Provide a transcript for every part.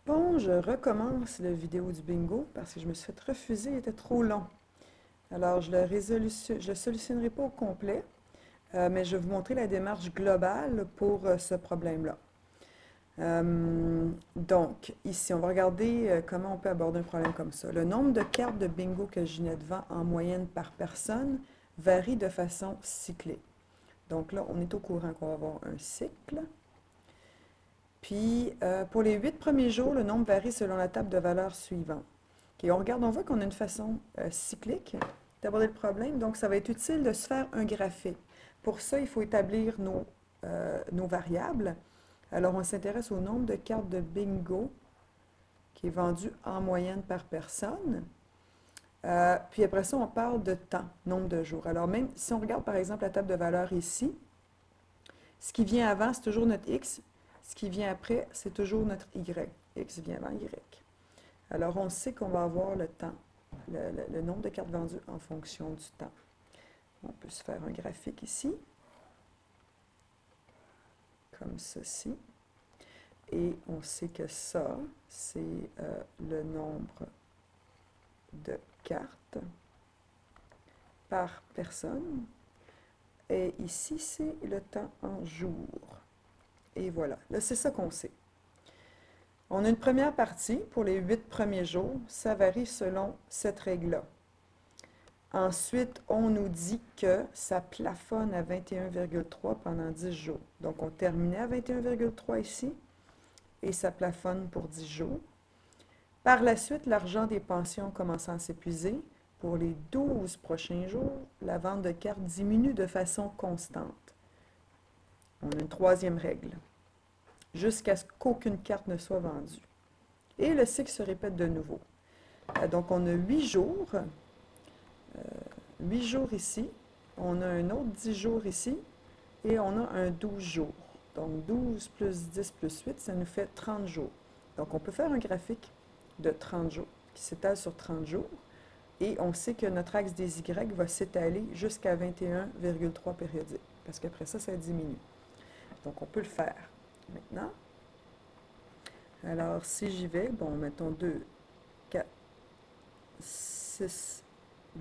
Bon, je recommence la vidéo du bingo parce que je me suis fait refuser, il était trop long. Alors, je le solutionnerai pas au complet, mais je vais vous montrer la démarche globale pour ce problème-là. Donc, ici, on va regarder comment on peut aborder un problème comme ça. Le nombre de cartes de bingo que je n'ai devant en moyenne par personne varie de façon cyclée. Donc là, on est au courant qu'on va avoir un cycle. Puis, pour les 8 premiers jours, le nombre varie selon la table de valeurs suivante. OK, on regarde, on voit qu'on a une façon cyclique d'aborder le problème. Donc, ça va être utile de se faire un graphique. Pour ça, il faut établir nos variables. Alors, on s'intéresse au nombre de cartes de bingo qui est vendu en moyenne par personne. Puis après ça, on parle de temps, nombre de jours. Alors, même si on regarde par exemple la table de valeurs ici, ce qui vient avant, c'est toujours notre X. Ce qui vient après, c'est toujours notre Y. X vient avant Y. Alors, on sait qu'on va avoir le temps, le nombre de cartes vendues en fonction du temps. On peut se faire un graphique ici, comme ceci. Et on sait que ça, c'est le nombre de cartes par personne. Et ici, c'est le temps en jours. Et voilà, là, c'est ça qu'on sait. On a une première partie pour les 8 premiers jours. Ça varie selon cette règle-là. Ensuite, on nous dit que ça plafonne à 21,3 pendant 10 jours. Donc, on terminait à 21,3 ici et ça plafonne pour 10 jours. Par la suite, l'argent des pensions commençant à s'épuiser. Pour les 12 prochains jours, la vente de cartes diminue de façon constante. On a une troisième règle, jusqu'à ce qu'aucune carte ne soit vendue. Et le cycle se répète de nouveau. Donc, on a 8 jours. 8 jours ici. On a un autre 10 jours ici. Et on a un 12 jours. Donc, 12 plus 10 plus 8, ça nous fait 30 jours. Donc, on peut faire un graphique de 30 jours qui s'étale sur 30 jours. Et on sait que notre axe des Y va s'étaler jusqu'à 21,3 périodiques. Parce qu'après ça, ça diminue. Donc, on peut le faire. Maintenant, alors si j'y vais, bon, mettons 2, 4, 6,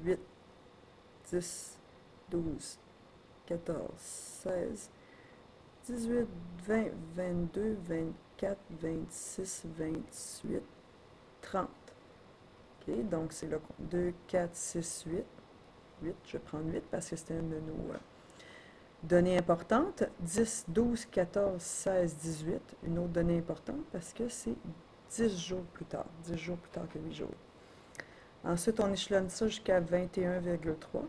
8, 10, 12, 14, 16, 18, 20, 22, 24, 26, 28, 30. OK, donc c'est là 2, 4, 6, 8. 8, je vais prendre 8 parce que c'était une de nos données importantes. 10, 12, 14, 16, 18. Une autre donnée importante parce que c'est 10 jours plus tard. 10 jours plus tard que 8 jours. Ensuite, on échelonne ça jusqu'à 21,3.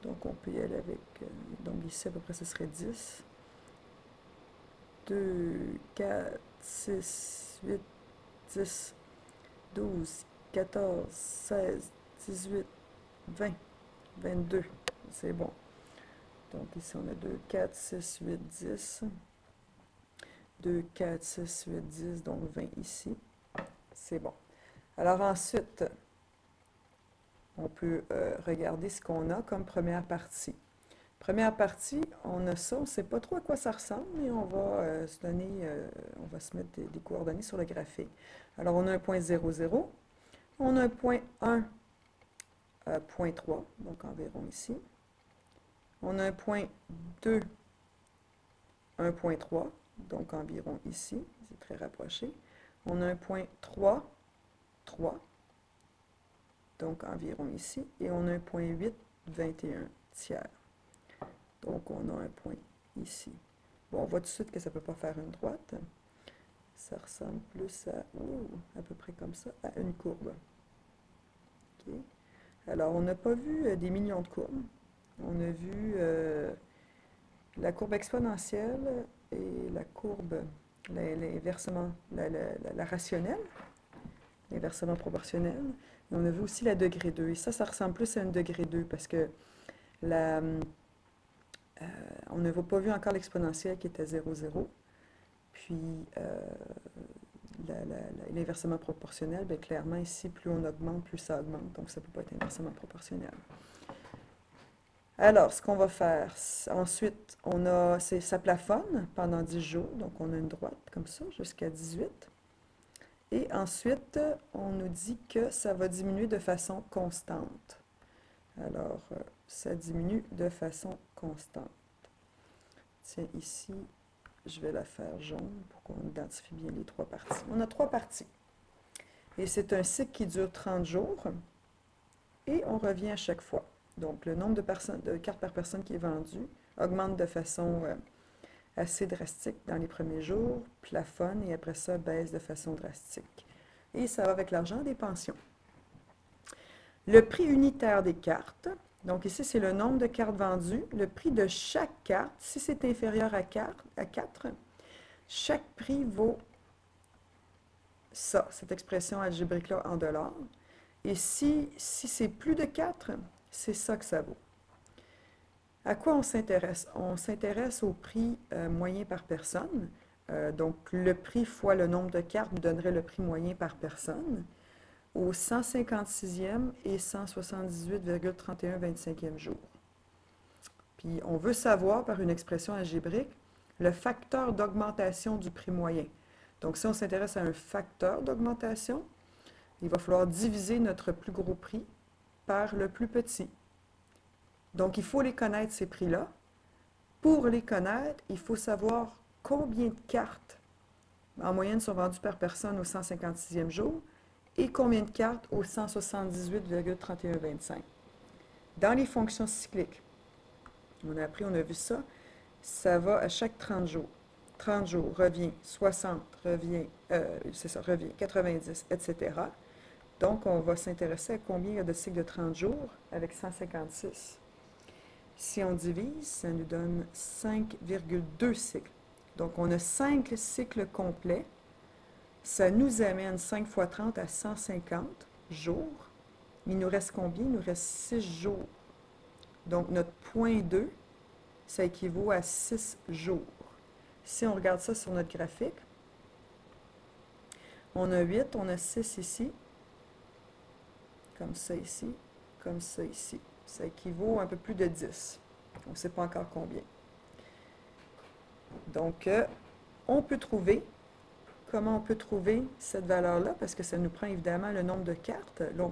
Donc, on peut y aller avec... donc, ici, à peu près, ce serait 10. 2, 4, 6, 8, 10, 12, 14, 16, 18, 20, 22. C'est bon. Donc, ici, on a 2, 4, 6, 8, 10. 2, 4, 6, 8, 10. Donc, 20 ici. C'est bon. Alors, ensuite, on peut regarder ce qu'on a comme première partie. Première partie, on a ça, on ne sait pas trop à quoi ça ressemble, mais on va se donner, on va se mettre des coordonnées sur le graphique. Alors, on a un point 0, 0. On a un point 1, point 3, donc environ ici. On a un point 2, 1,3, donc environ ici, c'est très rapproché. On a un point 3, 3, donc environ ici. Et on a un point 8, 21 tiers. Donc on a un point ici. Bon, on voit tout de suite que ça ne peut pas faire une droite. Ça ressemble plus à peu près comme ça, à une courbe. OK. Alors, on n'a pas vu des millions de courbes. On a vu la courbe exponentielle et la courbe, l'inversement, la rationnelle, l'inversement proportionnel. Et on a vu aussi la degré 2. Et ça ressemble plus à une degré 2 parce que on n'a pas vu encore l'exponentielle qui était 0, 0. Puis, l'inversement proportionnel, bien, clairement, ici, plus on augmente, plus ça augmente. Donc, ça ne peut pas être inversement proportionnel. Alors, ce qu'on va faire, ensuite, ça plafonne pendant 10 jours. Donc, on a une droite comme ça jusqu'à 18. Et ensuite, on nous dit que ça va diminuer de façon constante. Alors, ça diminue de façon constante. Tiens, ici, je vais la faire jaune pour qu'on identifie bien les trois parties. On a trois parties. Et c'est un cycle qui dure 30 jours. Et on revient à chaque fois. Donc, le nombre de cartes par personne qui est vendu augmente de façon assez drastique dans les premiers jours, plafonne et après ça baisse de façon drastique. Et ça va avec l'argent des pensions. Le prix unitaire des cartes, donc ici c'est le nombre de cartes vendues, le prix de chaque carte, si c'est inférieur à 4, chaque prix vaut ça, cette expression algébrique-là en dollars. Et si c'est plus de 4, c'est ça que ça vaut. À quoi on s'intéresse? On s'intéresse au prix moyen par personne. Donc, le prix fois le nombre de cartes nous donnerait le prix moyen par personne au 156e et 178,3125e jour. Puis, on veut savoir par une expression algébrique le facteur d'augmentation du prix moyen. Donc, si on s'intéresse à un facteur d'augmentation, il va falloir diviser notre plus gros prix par le plus petit. Donc, il faut les connaître, ces prix-là. Pour les connaître, il faut savoir combien de cartes en moyenne sont vendues par personne au 156e jour et combien de cartes au 178,3125. Dans les fonctions cycliques, on a appris, on a vu ça, ça va à chaque 30 jours. 30 jours revient 60, revient 90, etc. Donc, on va s'intéresser à combien il y a de cycles de 30 jours avec 156. Si on divise, ça nous donne 5,2 cycles. Donc, on a 5 cycles complets. Ça nous amène 5 fois 30 à 150 jours. Il nous reste combien? Il nous reste 6 jours. Donc, notre point 2, ça équivaut à 6 jours. Si on regarde ça sur notre graphique, on a 8, on a 6 ici, comme ça ici, comme ça ici. Ça équivaut à un peu plus de 10. On ne sait pas encore combien. Donc, on peut trouver, comment on peut trouver cette valeur-là, parce que ça nous prend évidemment le nombre de cartes. Là,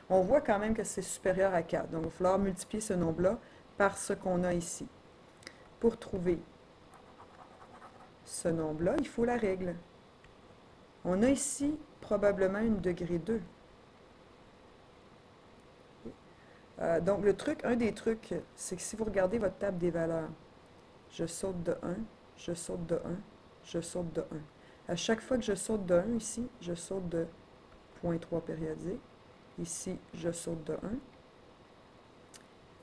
on voit quand même que c'est supérieur à 4. Donc, il va falloir multiplier ce nombre-là par ce qu'on a ici. Pour trouver ce nombre-là, il faut la règle. On a ici probablement une degré 2. Donc, un des trucs, c'est que si vous regardez votre table des valeurs, je saute de 1, je saute de 1, je saute de 1. À chaque fois que je saute de 1 ici, je saute de 0,3 périodique. Ici, je saute de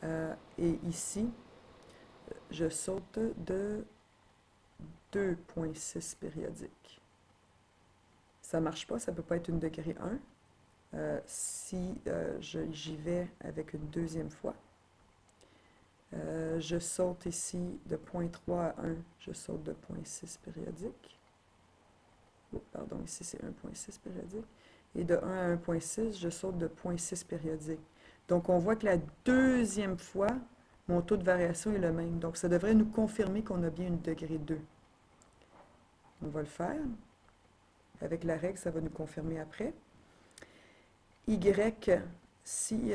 1. Et ici, je saute de 2,6 périodique. Ça ne marche pas, ça ne peut pas être une degré 1. Si j'y vais avec une deuxième fois, je saute ici de 0,3 à 1, je saute de 0,6 périodique. Oh, pardon, ici c'est 1,6 périodique. Et de 1 à 1,6, je saute de 0,6 périodique. Donc, on voit que la deuxième fois, mon taux de variation est le même. Donc, ça devrait nous confirmer qu'on a bien une degré 2. On va le faire. Avec la règle, ça va nous confirmer après. Y, si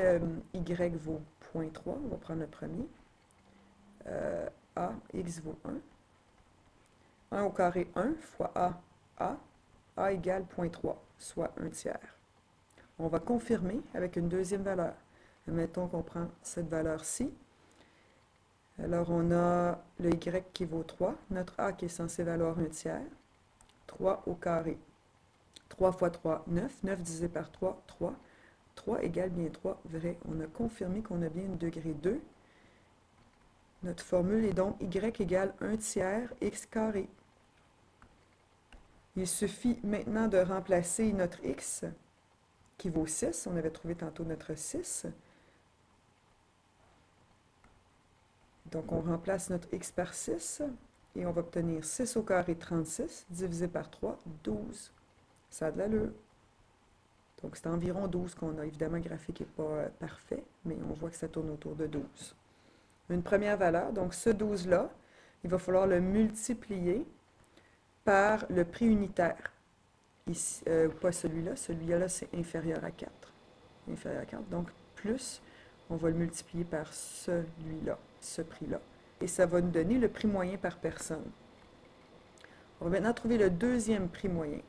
Y vaut 0,3, on va prendre le premier. A, X vaut 1. 1 au carré 1 fois A égale 0,3, soit 1 tiers. On va confirmer avec une deuxième valeur. Mettons qu'on prend cette valeur-ci. Alors, on a le Y qui vaut 3, notre A qui est censé valoir 1 tiers. 3 au carré. 3 fois 3, 9. 9 divisé par 3, 3. 3 égale bien 3, vrai. On a confirmé qu'on a bien une degré 2. Notre formule est donc Y égale 1 tiers X carré. Il suffit maintenant de remplacer notre X, qui vaut 6. On avait trouvé tantôt notre 6. Donc, on remplace notre X par 6 et on va obtenir 6 au carré 36 divisé par 3, 12. Ça a de l'allure. Donc, c'est environ 12 qu'on a. Évidemment, le graphique n'est pas parfait, mais on voit que ça tourne autour de 12. Une première valeur, donc ce 12-là, il va falloir le multiplier par le prix unitaire. ici, pas celui-là, celui-là c'est inférieur à 4. Inférieur à 4, donc plus, on va le multiplier par celui-là, ce prix-là. Et ça va nous donner le prix moyen par personne. On va maintenant trouver le deuxième prix moyen.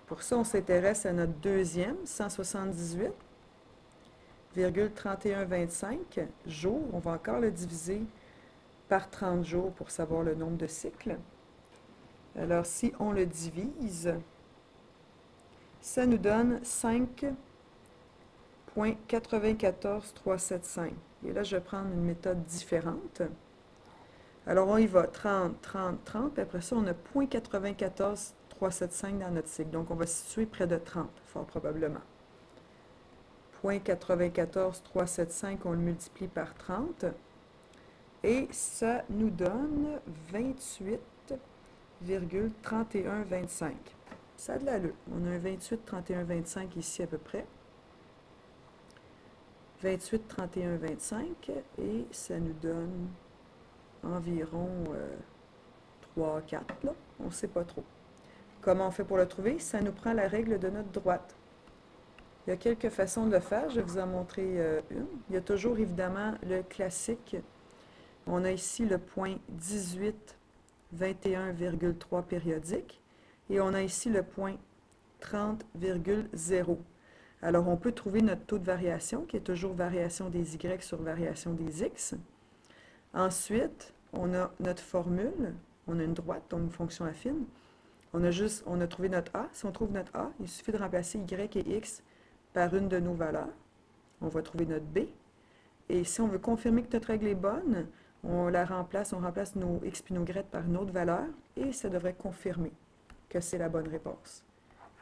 Pour ça, on s'intéresse à notre deuxième, 178,3125 jours. On va encore le diviser par 30 jours pour savoir le nombre de cycles. Alors, si on le divise, ça nous donne 5,94375. Et là, je vais prendre une méthode différente. Alors, on y va, 30, 30, 30, puis après ça, on a 0,94375 dans notre cycle. Donc, on va se situer près de 30, fort probablement. 0,94375, on le multiplie par 30, et ça nous donne 28,3125. Ça a de l'allure. On a un 28,3125 ici à peu près. 28,3125, et ça nous donne environ 3, 4, là. On ne sait pas trop. Comment on fait pour le trouver? Ça nous prend la règle de notre droite. Il y a quelques façons de le faire. Je vais vous en montrer une. Il y a toujours, évidemment, le classique. On a ici le point 18,21,3 périodique. Et on a ici le point 30,0. Alors, on peut trouver notre taux de variation, qui est toujours variation des Y sur variation des X. Ensuite, on a notre formule. On a une droite, donc une fonction affine. On a trouvé notre A. Si on trouve notre A, il suffit de remplacer Y et X par une de nos valeurs. On va trouver notre B. Et si on veut confirmer que notre règle est bonne, on remplace nos X et nos Y par une autre valeur, et ça devrait confirmer que c'est la bonne réponse.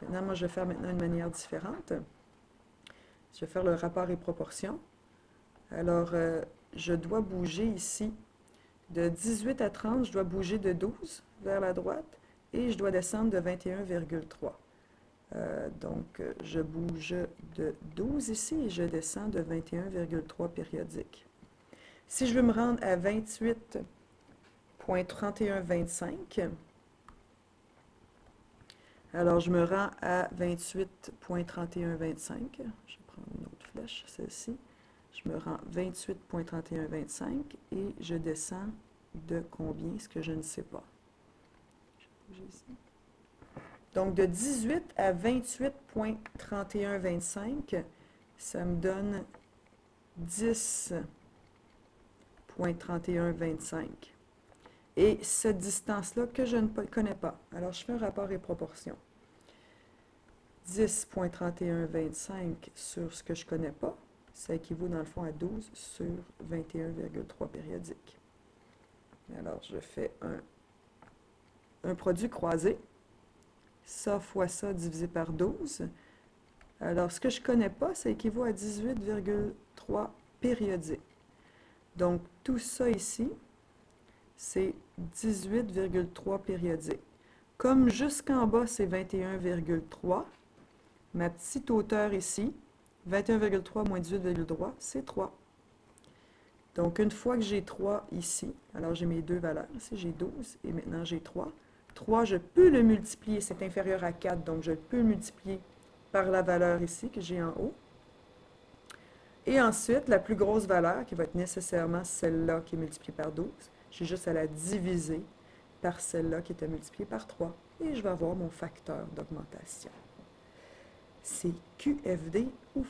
Maintenant, moi, je vais faire maintenant une manière différente. Je vais faire le rapport et proportion. Alors, je dois bouger ici de 18 à 30, je dois bouger de 12 vers la droite, et je dois descendre de 21,3. Donc, je bouge de 12 ici, et je descends de 21,3 périodique. Si je veux me rendre à 28,3125, alors je me rends à 28,3125. Je vais prendre une autre flèche, celle-ci. Je me rends 28,3125 et je descends de combien, ce que je ne sais pas. Je vais bouger ici. Donc, de 18 à 28,3125, ça me donne 10,3125. Et cette distance-là que je ne connais pas. Alors, je fais un rapport et proportion. 10,3125 sur ce que je ne connais pas, ça équivaut dans le fond à 12 sur 21,3 périodique. Alors, je fais un produit croisé. Ça fois ça divisé par 12. Alors, ce que je ne connais pas, ça équivaut à 18,3 périodiques. Donc, tout ça ici, c'est 18,3 périodiques. Comme jusqu'en bas, c'est 21,3, ma petite hauteur ici, 21,3 moins 18,3, c'est 3. Donc, une fois que j'ai 3 ici, alors j'ai mes deux valeurs. Ici, j'ai 12 et maintenant j'ai 3. 3, je peux le multiplier, c'est inférieur à 4, donc je peux le multiplier par la valeur ici que j'ai en haut. Et ensuite, la plus grosse valeur, qui va être nécessairement celle-là qui est multipliée par 12, j'ai juste à la diviser par celle-là qui était multipliée par 3. Et je vais avoir mon facteur d'augmentation. C'est QFD, ouf!